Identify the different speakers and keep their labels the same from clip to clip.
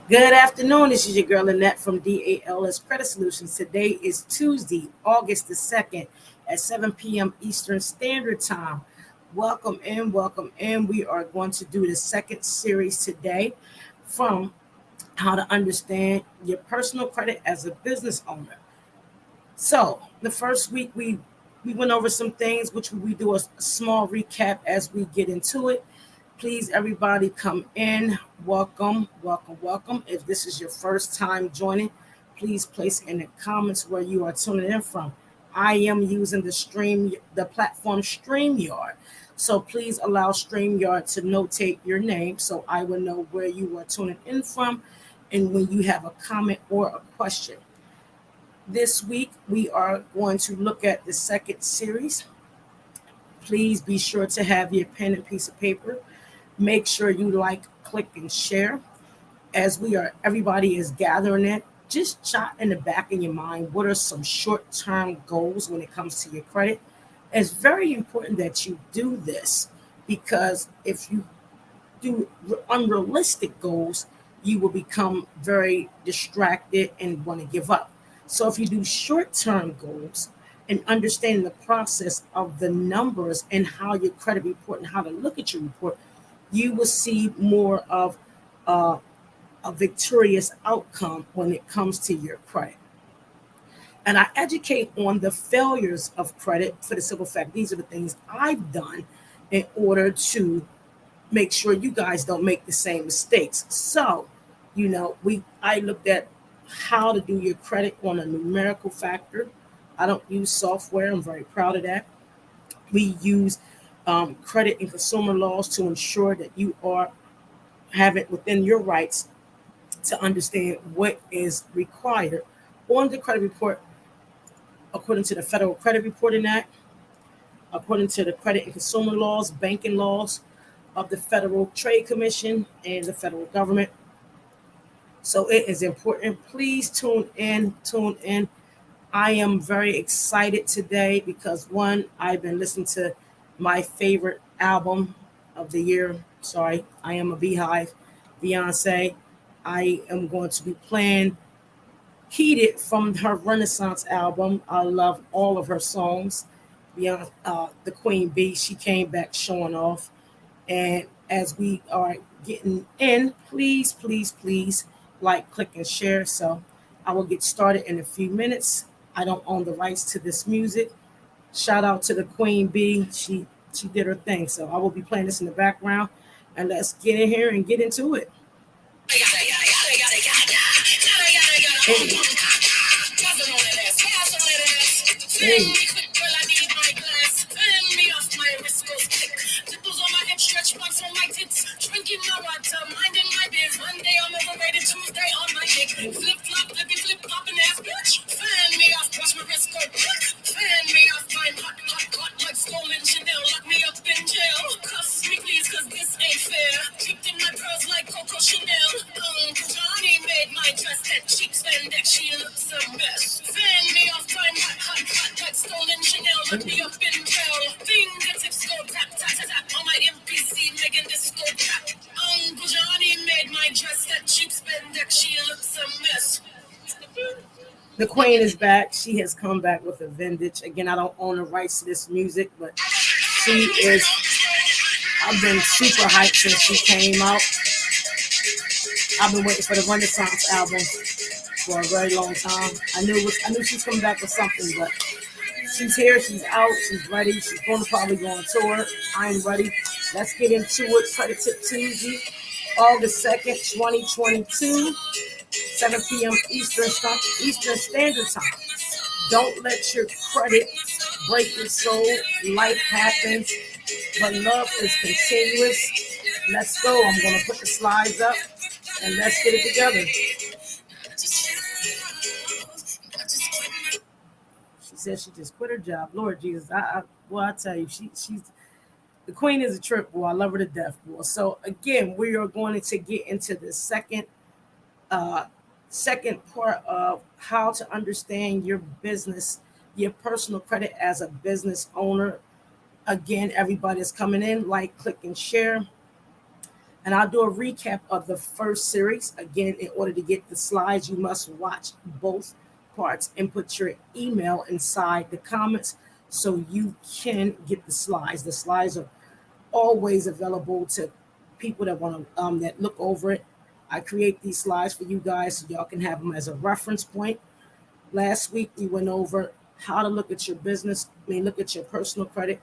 Speaker 1: Good afternoon. This is your girl Lynette from DALS Credit Solutions. Today is Tuesday, August the 2nd at 7 p.m. Eastern Standard Time. Welcome in, welcome in. We are going to do the second series today from how to understand your personal credit as a business owner. So, the first week we went over some things, which we do a small recap as we get into it. Please, everybody, come in. Welcome, welcome, welcome. If this is your first time joining, please place in the comments where you are tuning in from. I am using the platform StreamYard. So please allow StreamYard to notate your name so I will know where you are tuning in from and when you have a comment or a question. This week, we are going to look at the second series. Please be sure to have your pen and piece of paper. Make sure you like, click, and share. As everybody is gathering it, just jot in the back of your mind what are some short-term goals when it comes to your credit. It's very important that you do this because if you do unrealistic goals, you will become very distracted and want to give up. So if you do short-term goals and understanding the process of the numbers and how your credit report and how to look at your report, you will see more of uh, a victorious outcome when it comes to your credit. And I educate on the failures of credit for the simple fact these are the things I've done in order to make sure you guys don't make the same mistakes. So, I looked at how to do your credit on a numerical factor. I don't use software. I'm very proud of that. We use credit and consumer laws to ensure that you are have it within your rights to understand what is required on the credit report according to the Federal Credit Reporting Act, according to the credit and consumer laws, banking laws of the Federal Trade Commission and the federal government. So it is important. Please tune in, tune in. I am very excited today because one, I've been listening to my favorite album of the year. Sorry, I am a Beehive, Beyonce. I am going to be playing Heated from her Renaissance album. I love all of her songs. Beyond the Queen Bee, she came back showing off. And as we are getting in, please, please, please like, click, and share. So I will get started in a few minutes. I don't own the rights to this music. Shout out to the Queen Bee. She did her thing. So I will be playing this in the background. And let's get in here and get into it. Hey. Hey. Stretch marks on my tits, drinking my water, minding my biz. Monday I'm overrated, Tuesday on my dick. Flip flop, flippy flip popping ass bitch. Fan me off, brush my wrist go black. Fan me off, I'm hot, hot, hot like stolen Chanel. Lock me up in jail. Cuss me please, cause this ain't fair. Cheeked in my pearls like Coco Chanel. Johnny made my dress that cheap spandex, she looks a mess. Fan me off, I'm hot, hot, hot like stolen Chanel. Lock me up in jail. Fingertips go tap, tap, tap, tap on my MPC, making this go tap. Johnny made my dress that cheap spandex, she looks a mess. The Queen is back. She has come back with a vintage. Again, I don't own the rights to this music, but she is. I've been super hyped since she came out. I've been waiting for the Renaissance album for a very long time. I knew she's coming back with something, but she's here. She's out. She's ready. She's going to probably go on tour. I'm ready. Let's get into it. Credit Tip Tuesday, August 2nd, 2022. 7 p.m. Eastern Standard Time. Don't let your credit break your soul. Life happens, but love is continuous. Let's go. I'm going to put the slides up and let's get it together. She said she just quit her job. Lord Jesus, I tell you, she's the queen is a trip, boy. I love her to death, boy. So again, we are going to get into the uh, second part of how to understand your business, your personal credit as a business owner. Again, everybody's coming in, like, click, and share. And I'll do a recap of the first series. Again, in order to get the slides, you must watch both parts and put your email inside the comments so you can get the slides. The slides are always available to people that want to that look over it. I create these slides for you guys so y'all can have them as a reference point. Last week we went over how to look at your business, look at your personal credit,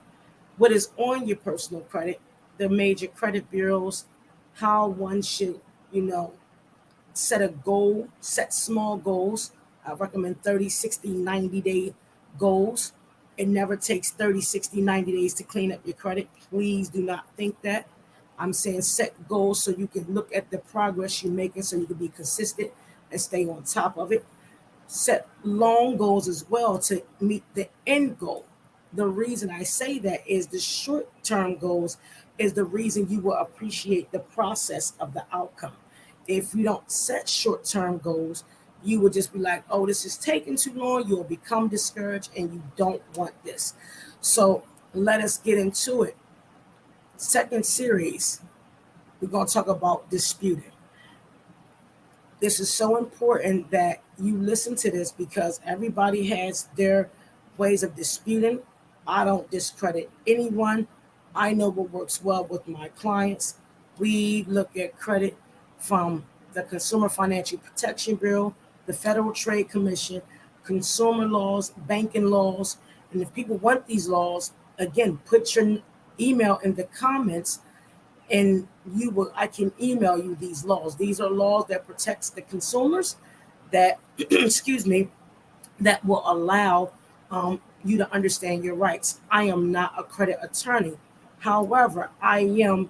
Speaker 1: what is on your personal credit, the major credit bureaus, how one should, set a goal, set small goals. I recommend 30, 60, 90-day goals. It never takes 30, 60, 90 days to clean up your credit. Please do not think that. I'm saying set goals so you can look at the progress you're making so you can be consistent and stay on top of it. Set long goals as well to meet the end goal. The reason I say that is the short-term goals is the reason you will appreciate the process of the outcome. If you don't set short-term goals, you will just be like, oh, this is taking too long. You'll become discouraged and you don't want this. So let us get into it. Second series, we're going to talk about disputing. This is so important that you listen to this because everybody has their ways of disputing. I don't discredit anyone. I know what works well with my clients. We look at credit from the Consumer Financial Protection Bureau, the Federal Trade Commission, consumer laws, banking laws. And if people want these laws, again, put your email in the comments and I can email you these laws. These are laws that protects the consumers that, that will allow you to understand your rights. I am not a credit attorney. However, I am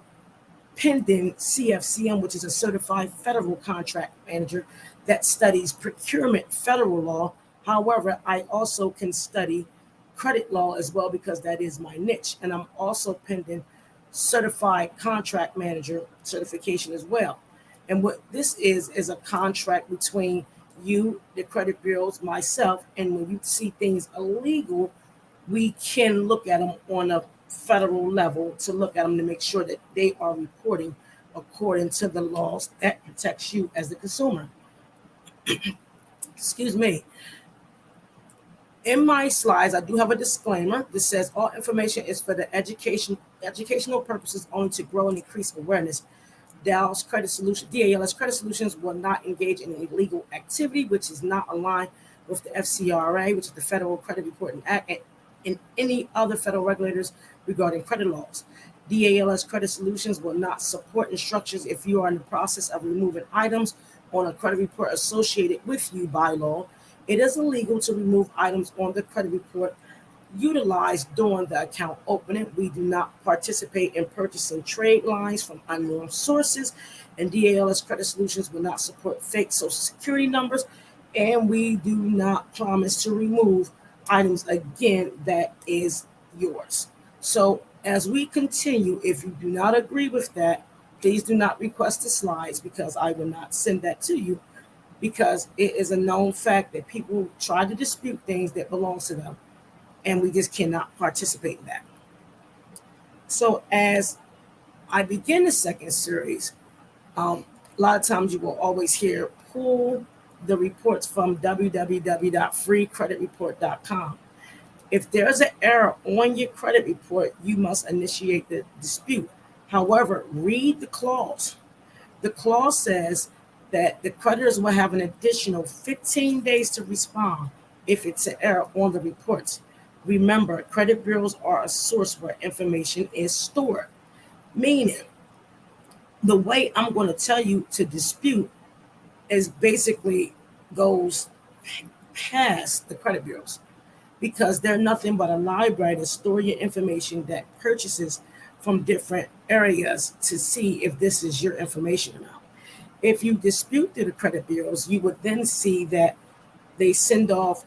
Speaker 1: pending CFCM, which is a certified federal contract manager that studies procurement federal law. However, I also can study credit law as well because that is my niche. And I'm also pending certified contract manager certification as well. And what this is a contract between you, the credit bureaus, myself, and when you see things illegal, we can look at them on a federal level to look at them to make sure that they are reporting according to the laws that protects you as the consumer. Excuse me. In my slides, I do have a disclaimer that says all information is for the educational purposes only to grow and increase awareness. DALS Credit Solutions, DALS Credit Solutions will not engage in illegal activity, which is not aligned with the FCRA, which is the Federal Credit Reporting Act, and any other federal regulators regarding credit laws. DALS Credit Solutions will not support instructions if you are in the process of removing items on a credit report associated with you by law. It is illegal to remove items on the credit report utilized during the account opening. We do not participate in purchasing trade lines from unknown sources, and DALS Credit Solutions will not support fake social security numbers, and we do not promise to remove items again that is yours. So as we continue, if you do not agree with that, please do not request the slides because I will not send that to you, because it is a known fact that people try to dispute things that belong to them, and we just cannot participate in that. So as I begin the second series, a lot of times you will always hear pull the reports from www.freecreditreport.com. If there's an error on your credit report, you must initiate the dispute. However, read the clause. The clause says that the creditors will have an additional 15 days to respond if it's an error on the reports. Remember, credit bureaus are a source where information is stored, meaning the way I'm going to tell you to dispute is basically goes past the credit bureaus, because they're nothing but a library to store your information that purchases from different areas to see if this is your information or not. If you dispute to the credit bureaus, you would then see that they send off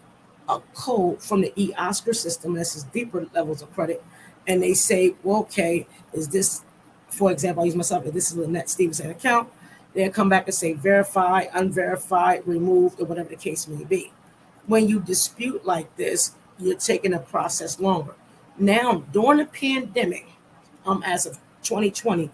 Speaker 1: a code from the eOscar system. This is deeper levels of credit. And they say, well, okay, is this, for example, I use myself, if this is a Lynette Stevenson account, they'll come back and say verify, unverified, removed, or whatever the case may be. When you dispute like this, you're taking a process longer. Now, during the pandemic, as of 2020,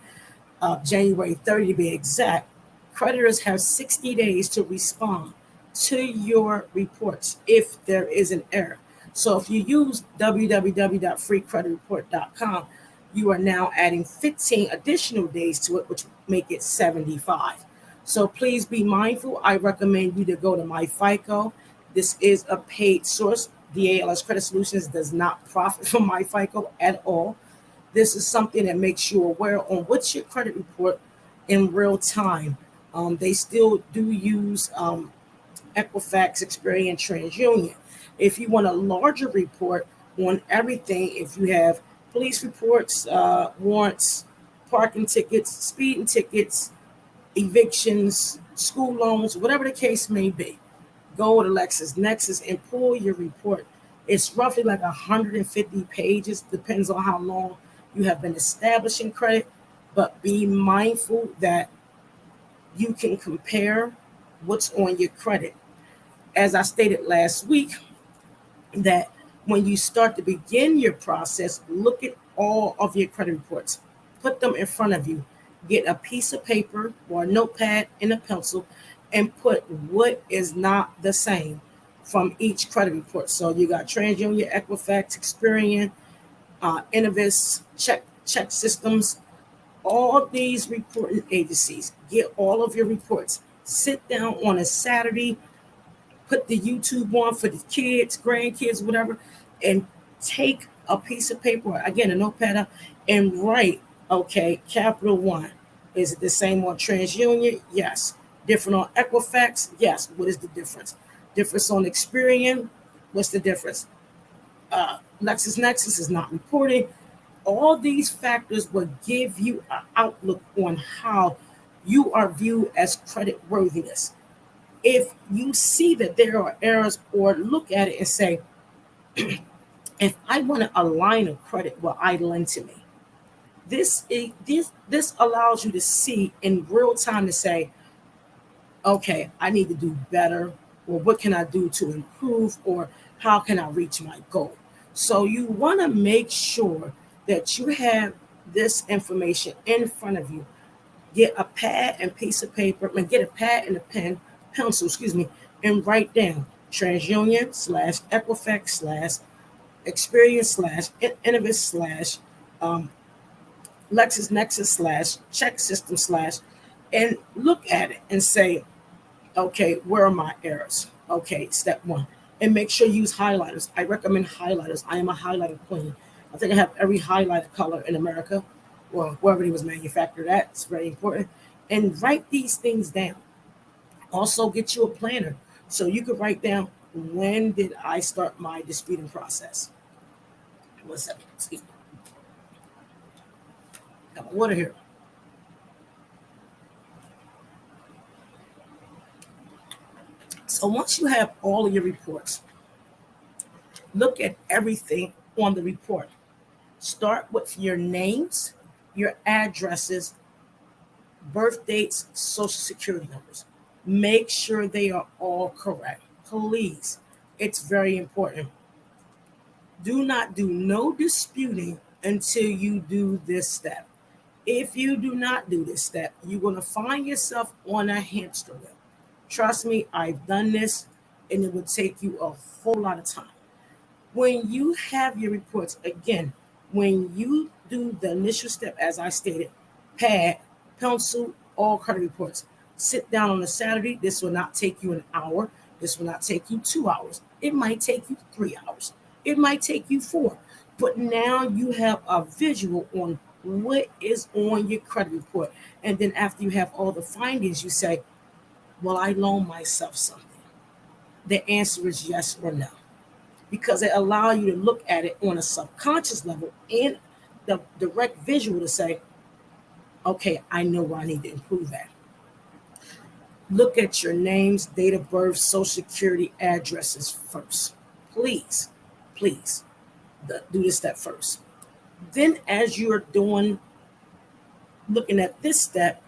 Speaker 1: January 30 to be exact, creditors have 60 days to respond to your reports if there is an error. So if you use www.freecreditreport.com, you are now adding 15 additional days to it, which make it 75. So please be mindful. I recommend you to go to MyFICO. This is a paid source. DALS Credit Solutions does not profit from MyFICO at all. This is something that makes you aware on what's your credit report in real time. They still do use Equifax, Experian, TransUnion. If you want a larger report on everything, if you have police reports, warrants, parking tickets, speeding tickets, evictions, school loans, whatever the case may be, go to LexisNexis and pull your report. It's roughly like 150 pages, depends on how long you have been establishing credit, but be mindful that you can compare what's on your credit. As I stated last week, that when you start to begin your process, look at all of your credit reports, put them in front of you, get a piece of paper or a notepad and a pencil, and put what is not the same from each credit report. So you got TransUnion, Equifax, Experian, Innovis, check systems, all these reporting agencies. Get all of your reports. Sit down on a Saturday, put the YouTube on for the kids, grandkids, whatever, and take a piece of paper, again, a notepad, and write, okay, Capital One. Is it the same on TransUnion? Yes. Different on Equifax? Yes. What is the difference? Difference on Experian? What's the difference? LexisNexis is not reporting. All these factors will give you an outlook on how you are viewed as credit worthiness. If you see that there are errors, or look at it and say, if I want to align a credit, will I lend to me? This allows you to see in real time to say, okay, I need to do better, or what can I do to improve, or how can I reach my goal? So you want to make sure that you have this information in front of you. Get a pad and piece of paper, and get a pad and a pencil, and write down TransUnion / Equifax / Experian / Innovis / LexisNexis / check system / and look at it and say, okay, where are my errors? Okay, step one. And make sure you use highlighters. I recommend highlighters. I am a highlighter queen. I think I have every highlighted color in America, or wherever it was manufactured at. It's very important. And write these things down. Also, get you a planner so you can write down, when did I start my disputing process? 1 second. Excuse me. Got my water here. So once you have all of your reports, look at everything on the report. Start with your names, your addresses, birth dates, social security numbers. Make sure they are all correct. Please, it's very important. Do not do no disputing until you do this step. If you do not do this step, you're going to find yourself on a hamster wheel. Trust me, I've done this, and it would take you a whole lot of time. When you have your reports, again, when you do the initial step, as I stated, pad, pencil, all credit reports. Sit down on a Saturday. This will not take you an hour. This will not take you 2 hours. It might take you 3 hours. It might take you 4. But now you have a visual on what is on your credit report. And then after you have all the findings, you say, will I loan myself something? The answer is yes or no, because it allows you to look at it on a subconscious level and the direct visual to say, okay, I know where I need to improve at. Look at your names, date of birth, social security, addresses first. Please, please do this step first. Then as you're looking at this step,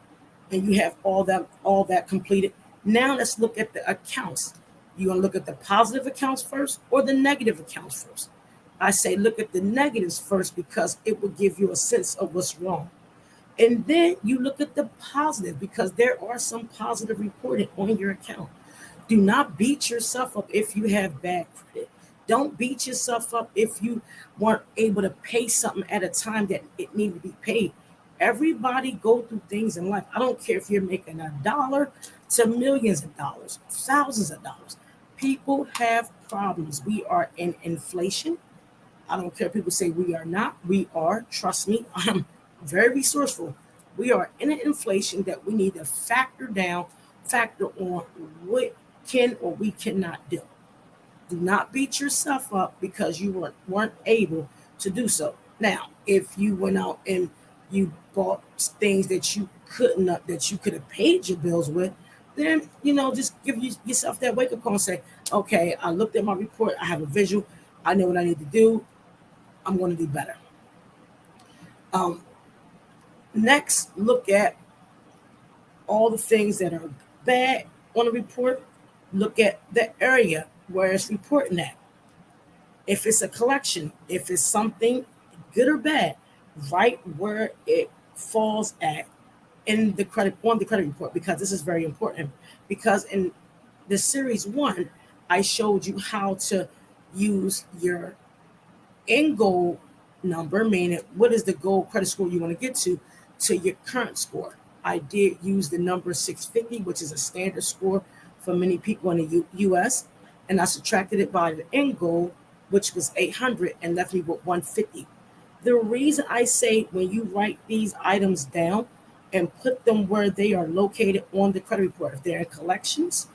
Speaker 1: and you have all that completed, now let's look at the accounts. You want to look at the positive accounts first or the negative accounts first? I say look at the negatives first, because it will give you a sense of what's wrong. And then you look at the positive because there are some positive reported on your account. Do not beat yourself up if you have bad credit. Don't beat yourself up if you weren't able to pay something at a time that it needed to be paid. Everybody go through things in life. I don't care if you're making $1 to millions of dollars, thousands of dollars. People have problems. We are in inflation. I don't care if people say we are not. We are. Trust me, I'm very resourceful. We are in an inflation that we need to factor on what can or we cannot do. Do not beat yourself up because you weren't able to do so. Now, if you went out and you bought things that you couldn't that you could have paid your bills with, then just give yourself that wake up call and say, okay, I looked at my report, I have a visual, I know what I need to do, I'm going to do better. Um, Next, look at all the things that are bad on the report. Look at the area where it's reporting at. If it's a collection, if it's something good or bad, right where it falls at in the credit on the credit report, because this is very important. Because in the series one, I showed you how to use your end goal number, meaning what is the goal credit score you want to get to your current score. I did use the number 650, which is a standard score for many people in the US, and I subtracted it by the end goal, which was 800, and left me with 150. The reason I say when you write these items down and put them where they are located on the credit report, if they're in collections,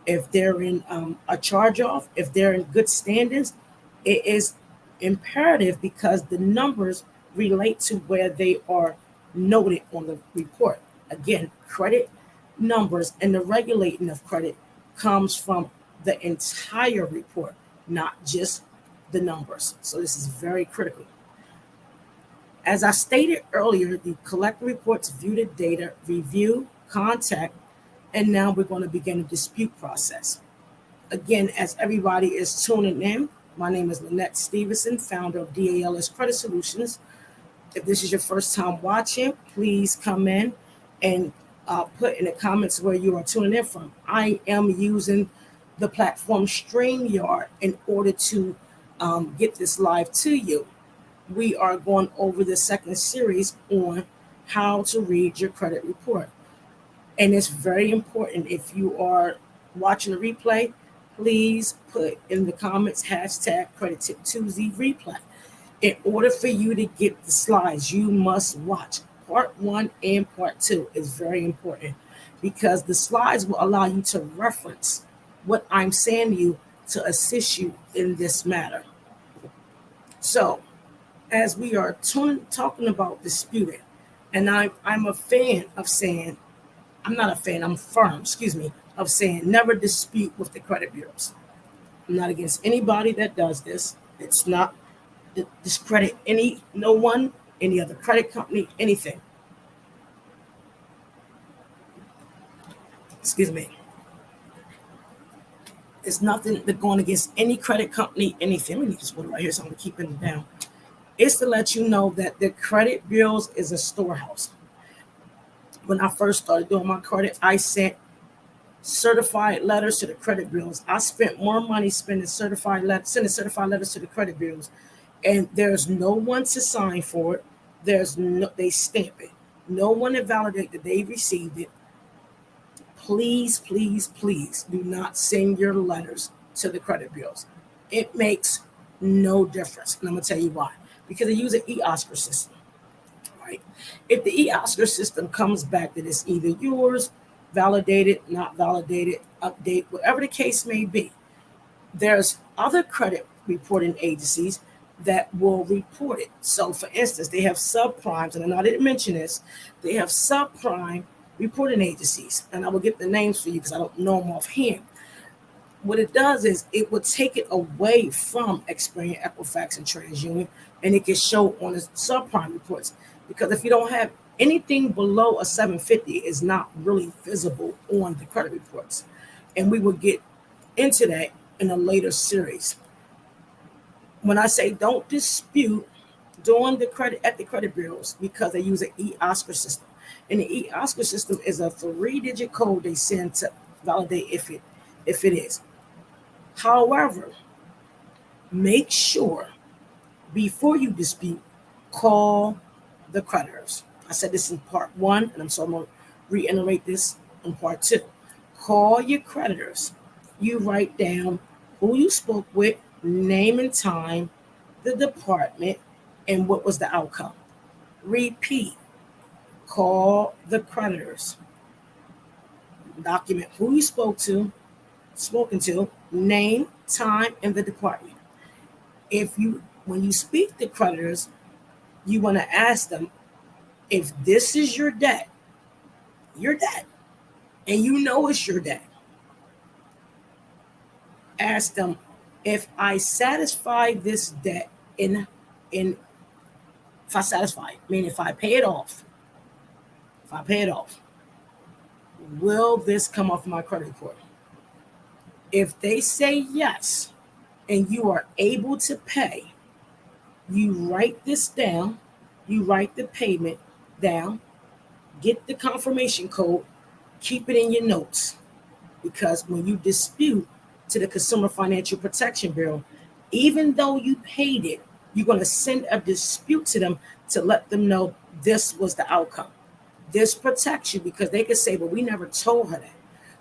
Speaker 1: if they're in a charge off, if they're in good standings, it is imperative because the numbers relate to where they are noted on the report. Again, credit numbers and the regulating of credit comes from the entire report, not just the numbers. So this is very critical. As I stated earlier, you collect reports, view the data, review, contact, and now we're going to begin a dispute process. Again, as everybody is tuning in, my name is Lynette Stevenson, founder of DALS Credit Solutions. If this is your first time watching, please come in and put in the comments where you are tuning in from. I am using the platform StreamYard in order to get this live to you. We are going over the second series on how to read your credit report. And it's very important if you are watching the replay, please put in the comments hashtag Credit Tip Tuesday replay. In order for you to get the slides, you must watch part 1 and part 2. Is very important because the slides will allow you to reference what I'm saying to you to assist you in this matter. So, as we are talking about disputing, and I'm a fan of saying, I'm not a fan, I'm firm, of saying never dispute with the credit bureaus. I'm not against anybody that does this. It's not to discredit no one, any other credit company, anything. Excuse me. It's nothing that going against any credit company, anything. Let me just put it right here so I'm keeping it down. It's to let you know that the credit bureaus is a storehouse. When I first started doing my credit, I sent certified letters to the credit bureaus. I spent more money sending certified letters to the credit bureaus, and there's no one to sign for it. They stamp it. No one to validate that they received it. Please, please, please do not send your letters to the credit bureaus. It makes no difference, and I'm gonna tell you why. Because they use an eOscar system. Right? If the eOscar system comes back that it's either yours, validated, not validated, update, whatever the case may be, there's other credit reporting agencies that will report it. So, for instance, they have subprimes, and I didn't mention this, they have subprime reporting agencies, and I will get the names for you because I don't know them offhand. What it does is it will take it away from Experian, Equifax, and TransUnion, and it can show on the subprime reports. Because if you don't have anything below a 750, is not really visible on the credit reports. And we will get into that in a later series. When I say don't dispute doing the credit at the credit bureaus because they use an e-Oscar system. And the e-Oscar system is a 3-digit code they send to validate if it is. However, make sure before you dispute, call the creditors. I said this in part one, and I'm going to reiterate this in part two. Call your creditors. You write down who you spoke with, name and time, the department, and what was the outcome. Repeat. Call the creditors. Document who you spoken to, name, time, and the department. When you speak to creditors, you want to ask them, if this is your debt, and you know it's your debt, ask them, if I satisfy this debt if I satisfy it, meaning if I pay it off, will this come off my credit report? If they say yes, and you are able to pay, you write this down, you write the payment down, get the confirmation code, keep it in your notes. Because when you dispute to the Consumer Financial Protection Bureau, even though you paid it, you're going to send a dispute to them to let them know this was the outcome. This protects you because they could say, well, we never told her that.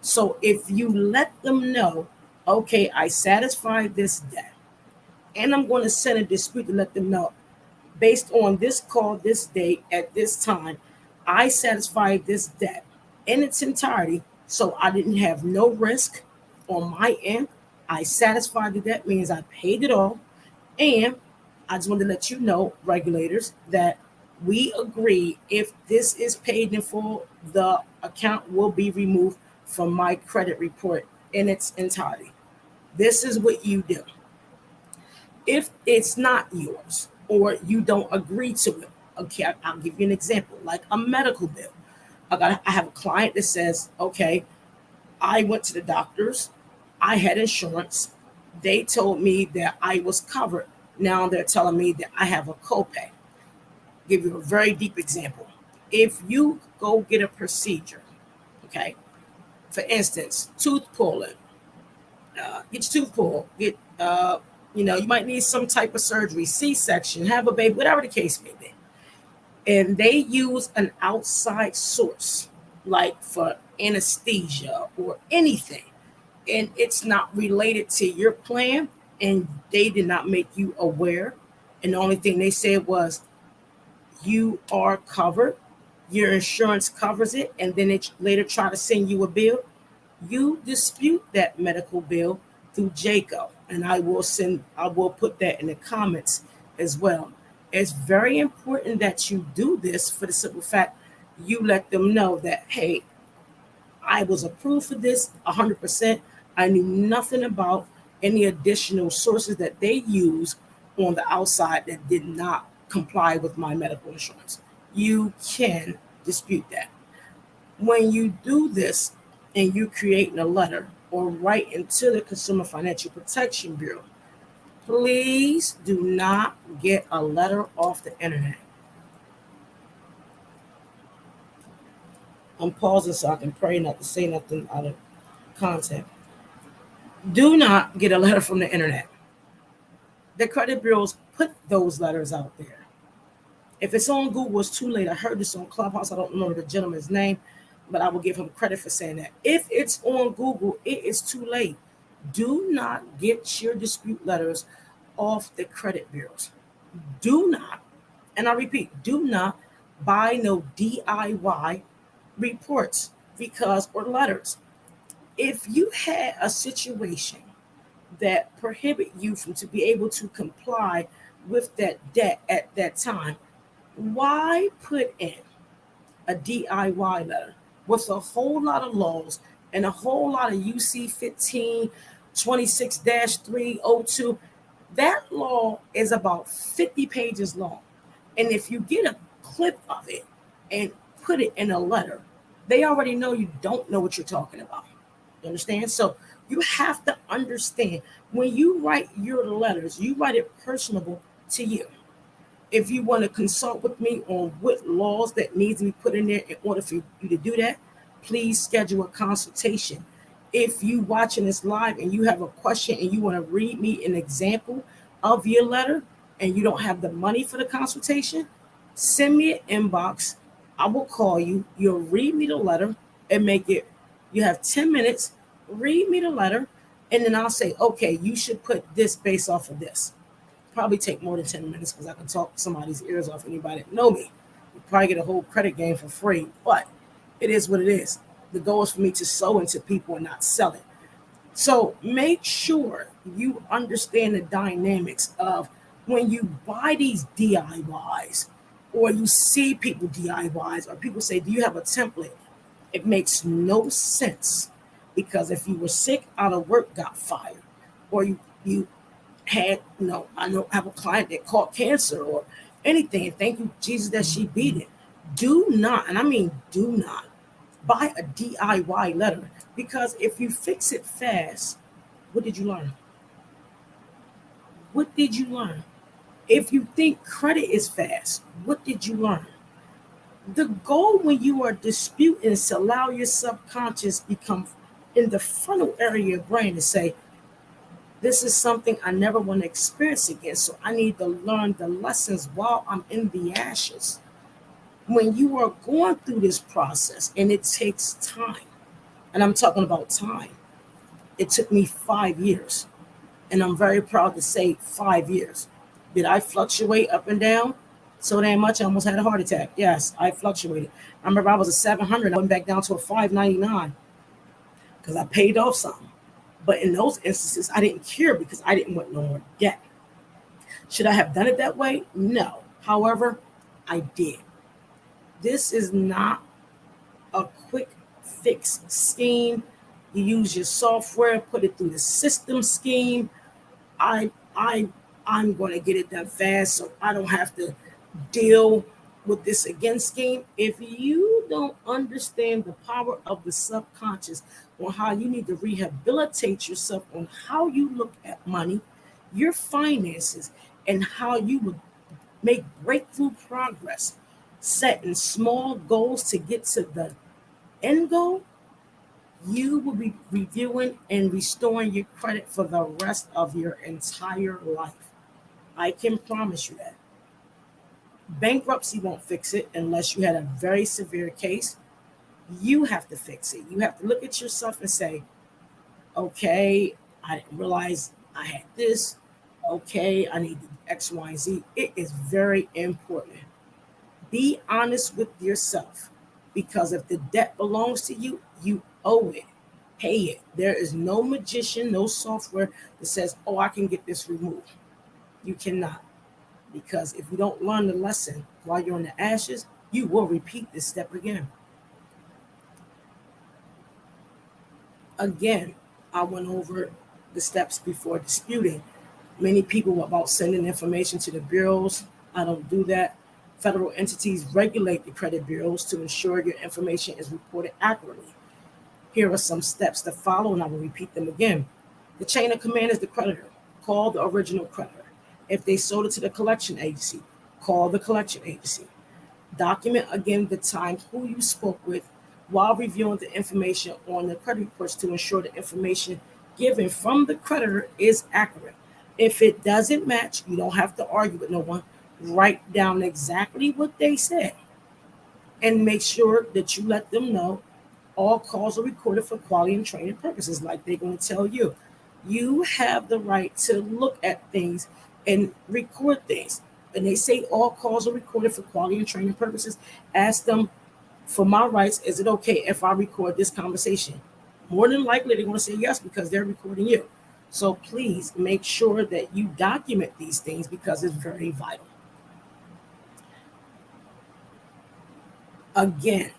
Speaker 1: So if you let them know, okay, I satisfied this debt, and I'm going to send a dispute to let them know, based on this call, this date, at this time, I satisfied this debt in its entirety, so I didn't have no risk on my end. I satisfied the debt, means I paid it all, and I just wanted to let you know, regulators, that we agree if this is paid in full, the account will be removed from my credit report in its entirety. This is what you do. If it's not yours or you don't agree to it, okay, I'll give you an example, like a medical bill. I have a client that says, okay, I went to the doctors, I had insurance, they told me that I was covered. Now they're telling me that I have a copay. Give you a very deep example. If you go get a procedure, okay, for instance, tooth pulling, get your tooth pulled, you might need some type of surgery, C-section, have a baby, whatever the case may be. And they use an outside source, like for anesthesia or anything, and it's not related to your plan, and they did not make you aware. And the only thing they said was, you are covered, your insurance covers it, and then they later try to send you a bill. You dispute that medical bill through JACO, and I will put that in the comments as well. It's very important that you do this for the simple fact you let them know that, hey, I was approved for this 100%. I knew nothing about any additional sources that they use on the outside that did not comply with my medical insurance. You can dispute that. When you do this and you creating a letter or write into the Consumer Financial Protection Bureau, please do not get a letter off the internet. I'm pausing so I can pray not to say nothing out of content. Do not get a letter from the internet. The credit bureaus put those letters out there. If it's on Google, it's too late. I heard this on Clubhouse. I don't remember the gentleman's name, but I will give him credit for saying that. If it's on Google, it is too late. Do not get your dispute letters off the credit bureaus. Do not, and I repeat, do not buy no DIY reports or letters. If you had a situation that prohibit you from to be able to comply with that debt at that time, why put in a DIY letter with a whole lot of laws and a whole lot of UC 1526-302? That law is about 50 pages long. And if you get a clip of it and put it in a letter, they already know you don't know what you're talking about. You understand? So you have to understand, when you write your letters, you write it personable to you. If you want to consult with me on what laws that need to be put in there in order for you to do that, please schedule a consultation. If you watching this live and you have a question and you want to read me an example of your letter and you don't have the money for the consultation, send me an inbox. I will call you. You'll read me the letter and make it. You have 10 minutes. Read me the letter, and then I'll say, okay, you should put this based off of this. Probably take more than 10 minutes because I can talk somebody's ears off. Anybody that know me, you probably get a whole credit game for free, but it is what it is. The goal is for me to sow into people and not sell it. So make sure you understand the dynamics of when you buy these DIYs or you see people DIYs or people say, do you have a template? It makes no sense because if you were sick, out of work, got fired, or you had, I have a client that caught cancer or anything, and thank you, Jesus, that she beat it. Do not, and I mean do not, buy a DIY letter because if you fix it fast, what did you learn? What did you learn? If you think credit is fast, what did you learn? The goal when you are disputing is to allow your subconscious become in the frontal area of your brain to say, this is something I never want to experience again. So I need to learn the lessons while I'm in the ashes. When you are going through this process, and it takes time, and I'm talking about time, it took me 5 years. And I'm very proud to say 5 years. Did I fluctuate up and down so damn much? I almost had a heart attack. Yes, I fluctuated. I remember I was a 700. I went back down to a 599 because I paid off something. But in those instances, I didn't care because I didn't want no more debt. Should I have done it that way? No. However, I did. This is not a quick fix scheme. You use your software, put it through the system scheme. I'm going to get it done fast so I don't have to deal with this again scheme. If you don't understand the power of the subconscious on how you need to rehabilitate yourself on how you look at money, your finances, and how you would make breakthrough progress, setting small goals to get to the end goal, you will be reviewing and restoring your credit for the rest of your entire life. I can promise you that. Bankruptcy won't fix it unless you had a very severe case. You have to fix it. You have to look at yourself and say, okay, I didn't realize I had this. Okay, I need X, Y, and Z. It is very important. Be honest with yourself because if the debt belongs to you, you owe it. Pay it. There is no magician, no software that says, oh, I can get this removed. You cannot. Because if you don't learn the lesson while you're in the ashes, you will repeat this step again. Again, I went over the steps before disputing. Many people about sending information to the bureaus. I don't do that. Federal entities regulate the credit bureaus to ensure your information is reported accurately. Here are some steps to follow, and I will repeat them again. The chain of command is the creditor. Call the original creditor. If they sold it to the collection agency, call the collection agency. Document again the time who you spoke with while reviewing the information on the credit reports to ensure the information given from the creditor is accurate. If it doesn't match, you don't have to argue with no one. Write down exactly what they said and make sure that you let them know all calls are recorded for quality and training purposes, like they're going to tell you. You have the right to look at things and record things. And they say all calls are recorded for quality and training purposes. Ask them, for my rights, is it okay if I record this conversation? More than likely, they're going to say yes because they're recording you. So please make sure that you document these things because it's very vital. Again,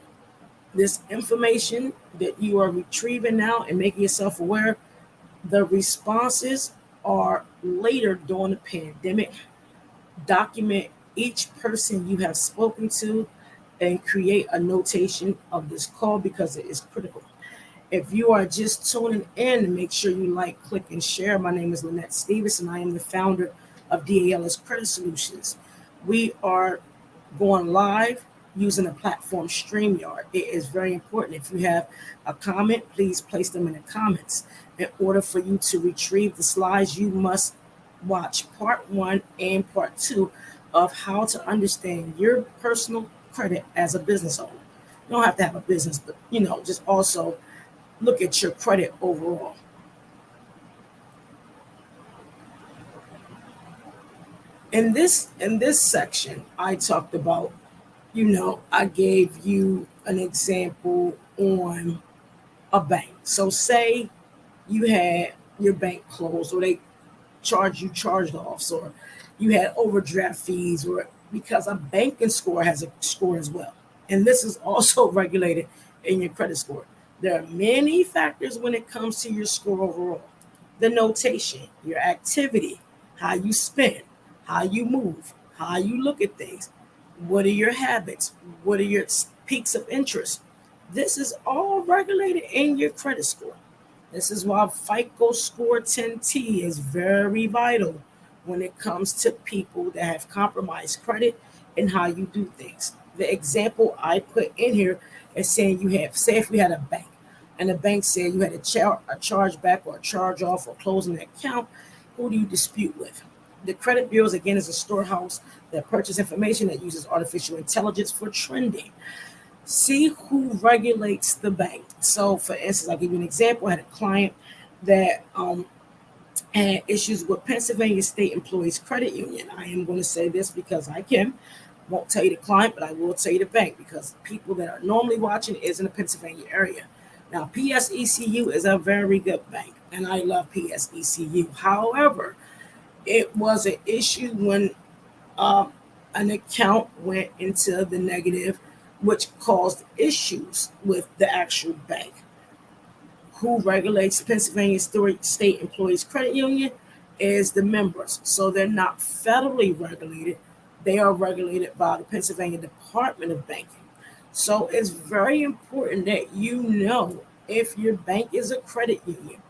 Speaker 1: this information that you are retrieving now and making yourself aware, the responses are later during the pandemic. Document each person you have spoken to and create a notation of this call because it is critical. If you are just tuning in, make sure you like, click, and share. My name is Lynette Stevenson. I am the founder of DALS Credit Solutions. We are going live using the platform StreamYard. It is very important. If you have a comment, please place them in the comments. In order for you to retrieve the slides, you must watch part 1 and part 2 of how to understand your personal credit as a business owner. You don't have to have a business, but just also look at your credit overall. In this section, I talked about, I gave you an example on a bank. So say you had your bank closed, or they charged you charged offs, or you had overdraft fees, or because a banking score has a score as well. And this is also regulated in your credit score. There are many factors when it comes to your score overall. The notation, your activity, how you spend, how you move, how you look at things, what are your habits, what are your peaks of interest. This is all regulated in your credit score. This is why FICO score 10T is very vital when it comes to people that have compromised credit and how you do things. The example I put in here is saying say if we had a bank, and the bank said you had a charge back or a charge off or closing an account, who do you dispute with? The credit bureaus, again, is a storehouse that purchases information that uses artificial intelligence for trending. See who regulates the bank. So, for instance, I'll give you an example. I had a client that had issues with Pennsylvania State Employees Credit Union. I am going to say this because I can. Won't tell you the client, but I will tell you the bank, because people that are normally watching is in the Pennsylvania area. Now, PSECU is a very good bank, and I love PSECU. However, it was an issue when an account went into the negative, which caused issues with the actual bank. Who regulates Pennsylvania State Employees Credit Union is the members. So they're not federally regulated. They are regulated by the Pennsylvania Department of Banking. So it's very important that you know if your bank is a credit union.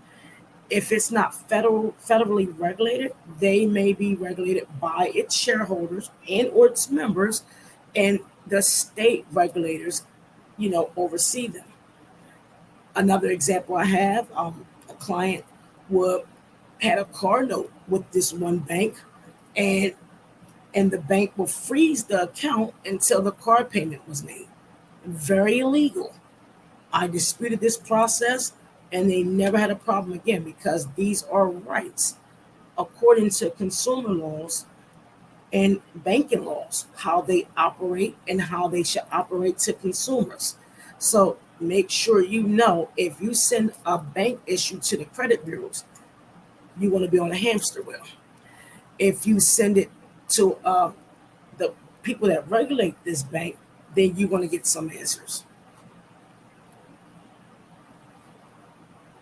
Speaker 1: If it's not federally regulated, they may be regulated by its shareholders and or its members, and the state regulators, oversee them. Another example I have, a client had a car note with this one bank, and the bank will freeze the account until the car payment was made. Very illegal. I disputed this process, and they never had a problem again, because these are rights according to consumer laws and banking laws, how they operate and how they should operate to consumers. So make sure you know, if you send a bank issue to the credit bureaus, you want to be on a hamster wheel. If you send it to the people that regulate this bank, then you're going to get some answers.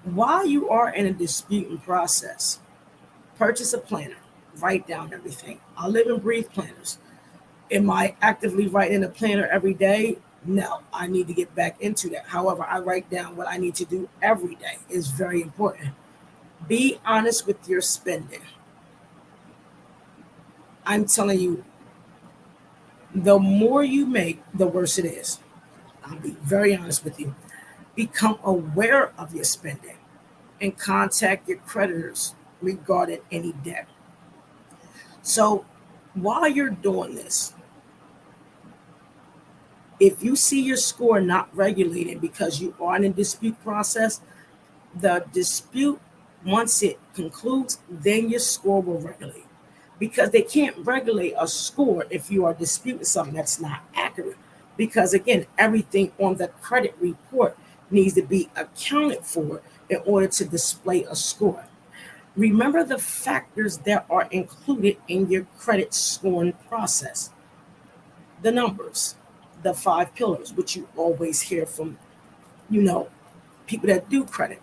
Speaker 1: While you are in a disputing process, purchase a planner, write down everything. I live and breathe planners. Am I actively writing a planner every day? No, I need to get back into that. However, I write down what I need to do every day. It's very important. Be honest with your spending. I'm telling you, the more you make, the worse it is. I'll be very honest with you. Become aware of your spending and contact your creditors regarding any debt. So while you're doing this, if you see your score not regulated because you are in a dispute process, the dispute, once it concludes, then your score will regulate. Because they can't regulate a score if you are disputing something that's not accurate. Because again, everything on the credit report needs to be accounted for in order to display a score. Remember the factors that are included in your credit scoring process. The numbers, the 5 pillars, which you always hear from, people that do credit.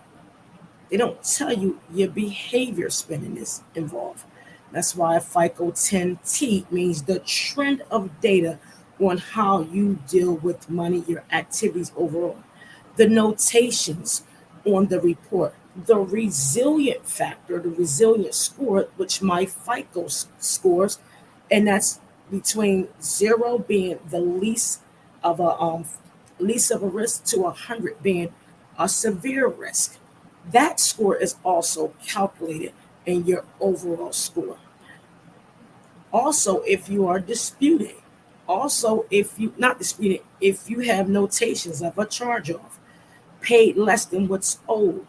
Speaker 1: They don't tell you your behavior spending is involved. That's why FICO 10T means the trend of data on how you deal with money, your activities overall. The notations on the report, the resilient factor, the resilient score, which my FICO scores, and that's between 0 being the least of a risk to 100 being a severe risk. That score is also calculated in your overall score. Also, if you are disputing, also if you not disputing, if you have notations of a charge off, paid less than what's owed,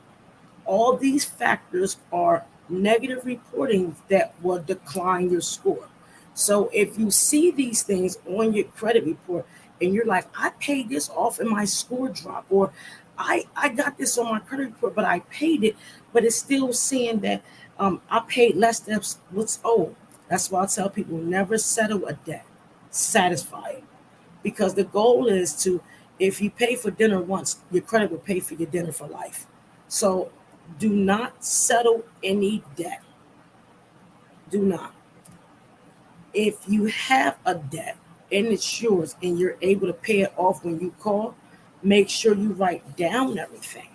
Speaker 1: all these factors are negative reporting that will decline your score. So if you see these things on your credit report and you're like, I paid this off and my score dropped, or I got this on my credit report, but I paid it, but it's still saying that I paid less than what's owed. That's why I tell people never settle a debt, satisfy it. Because the goal is to, if you pay for dinner once, your credit will pay for your dinner for life. So do not settle any debt. Do not. If you have a debt and it's yours and you're able to pay it off when you call, make sure you write down everything.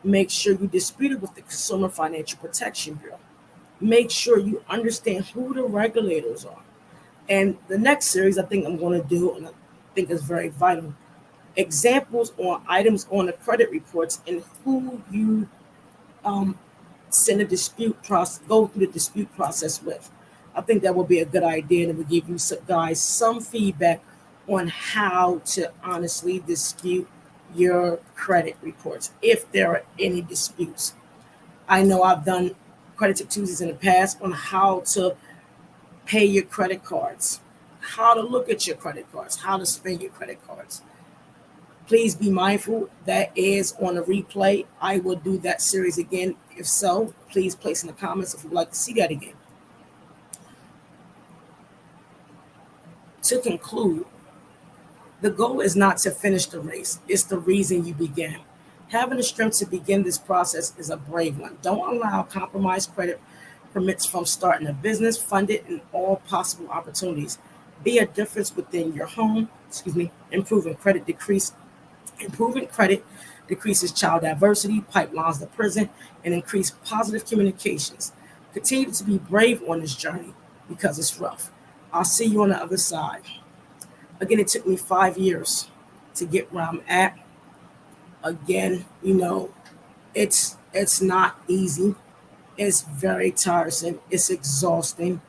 Speaker 1: Make sure you dispute it with the Consumer Financial Protection Bureau. Make sure you understand who the regulators are. And the next series I think I'm going to do, and I think is very vital, examples on items on the credit reports and who you send a dispute process, go through the dispute process with. I think that would be a good idea, and it would give you guys some feedback on how to honestly dispute your credit reports if there are any disputes. I know I've done Credit Tip Tuesdays in the past on how to pay your credit cards, how to look at your credit cards, how to spend your credit cards. Please be mindful that is on a replay. I will do that series again. If so, please place in the comments if you'd like to see that again. To conclude, the goal is not to finish the race, it's the reason you began. Having the strength to begin this process is a brave one. Don't allow compromised credit permits from starting a business, fund it in all possible opportunities. Be a difference within your home, Improving credit decreases child diversity, pipelines the prison, and increase positive communications. Continue to be brave on this journey because it's rough. I'll see you on the other side. Again, it took me 5 years to get where I'm at. Again, it's not easy. It's very tiresome. It's exhausting.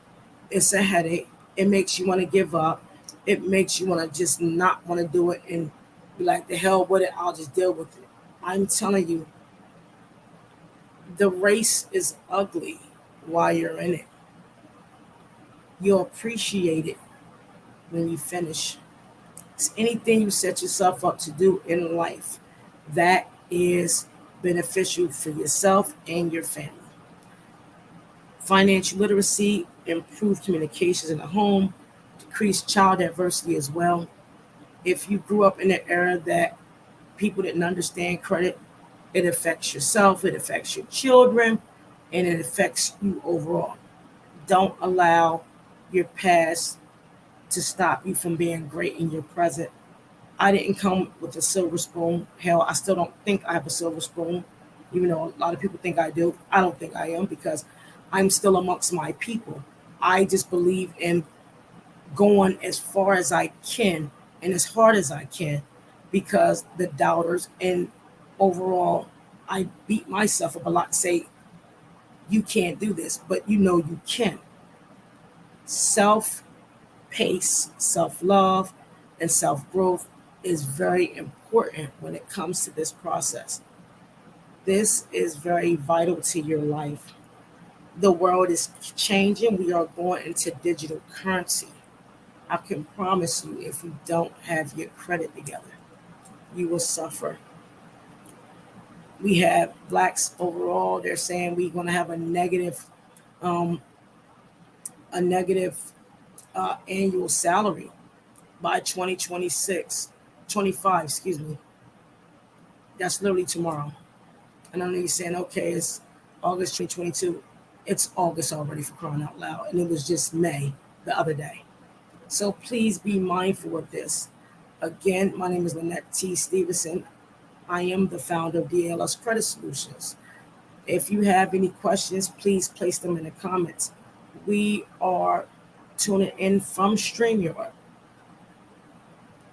Speaker 1: It's a headache. It makes you want to give up. It makes you want to just not want to do it and be like, the hell with it, I'll just deal with it. I'm telling you, the race is ugly while you're in it. You'll appreciate it when you finish. It's anything you set yourself up to do in life that is beneficial for yourself and your family. Financial literacy, improved communications in the home, decreased child diversity as well. If you grew up in an era that people didn't understand credit, it affects yourself, it affects your children, and it affects you overall. Don't allow your past to stop you from being great in your present. I didn't come with a silver spoon. Hell, I still don't think I have a silver spoon, even though a lot of people think I do. I don't think I am because I'm still amongst my people. I just believe in going as far as I can and as hard as I can because the doubters and overall, I beat myself up a lot, say, you can't do this, but you can. Self pace, self love, and self growth is very important when it comes to this process. This is very vital to your life. The world is changing. We are going into digital currency. I can promise you, if you don't have your credit together, you will suffer. We have blacks overall. They're saying we're going to have um, a negative annual salary by 2026, 25, excuse me. That's literally tomorrow. And I know you're saying, okay, it's August 2022. It's August already, for crying out loud. And it was just May the other day. So please be mindful of this. Again, my name is Lynette T. Stevenson. I am the founder of DLS Credit Solutions. If you have any questions, please place them in the comments. We are tuning in from StreamYard.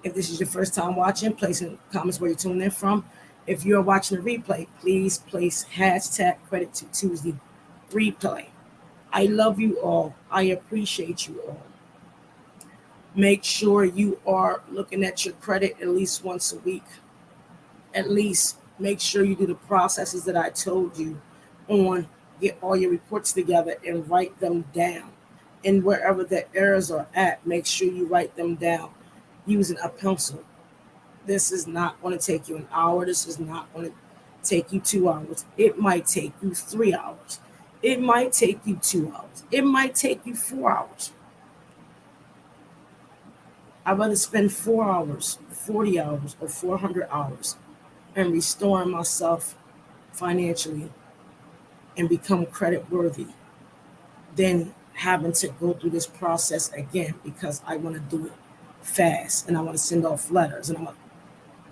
Speaker 1: If this is your first time watching, place in the comments where you're tuning in from. If you're watching a replay, please place hashtag credit to Tuesday replay. I love you all. I appreciate you all. Make sure you are looking at your credit at least once a week. At least make sure you do the processes that I told you on. Get all your reports together and write them down. And wherever the errors are at, make sure you write them down using a pencil. This is not going to take you an hour. This is not going to take you 2 hours. It might take you 3 hours. It might take you 2 hours. It might take you 4 hours. I'd rather spend 4 hours, 40 hours, or 400 hours and restoring myself financially and become credit worthy than having to go through this process again because I want to do it fast and I want to send off letters. And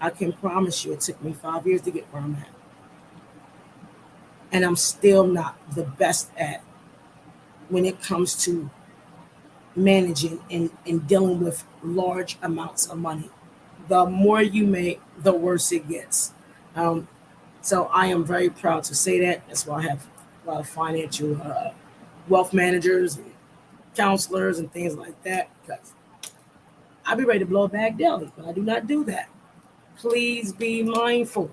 Speaker 1: I can promise you it took me 5 years to get where I'm at. And I'm still not the best at when it comes to managing and dealing with large amounts of money. The more you make, the worse it gets. So I am very proud to say that. That's why I have a lot of financial wealth managers and counselors and things like that, because I'll be ready to blow a bag daily, but I do not do that. Please be mindful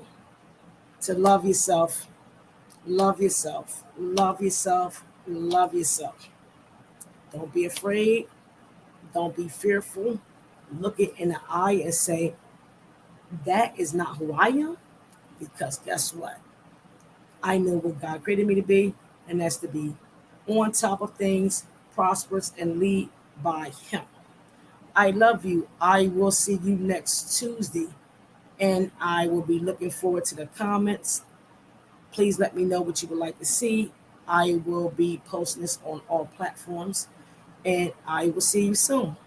Speaker 1: to love yourself, love yourself, love yourself, love yourself. Don't be afraid. Don't be fearful. Look it in the eye and say, that is not who I am, because guess what? I know what God created me to be, and that's to be on top of things, prosperous, and lead by Him. I love you. I will see you next Tuesday, and I will be looking forward to the comments. Please let me know what you would like to see. I will be posting this on all platforms, and I will see you soon.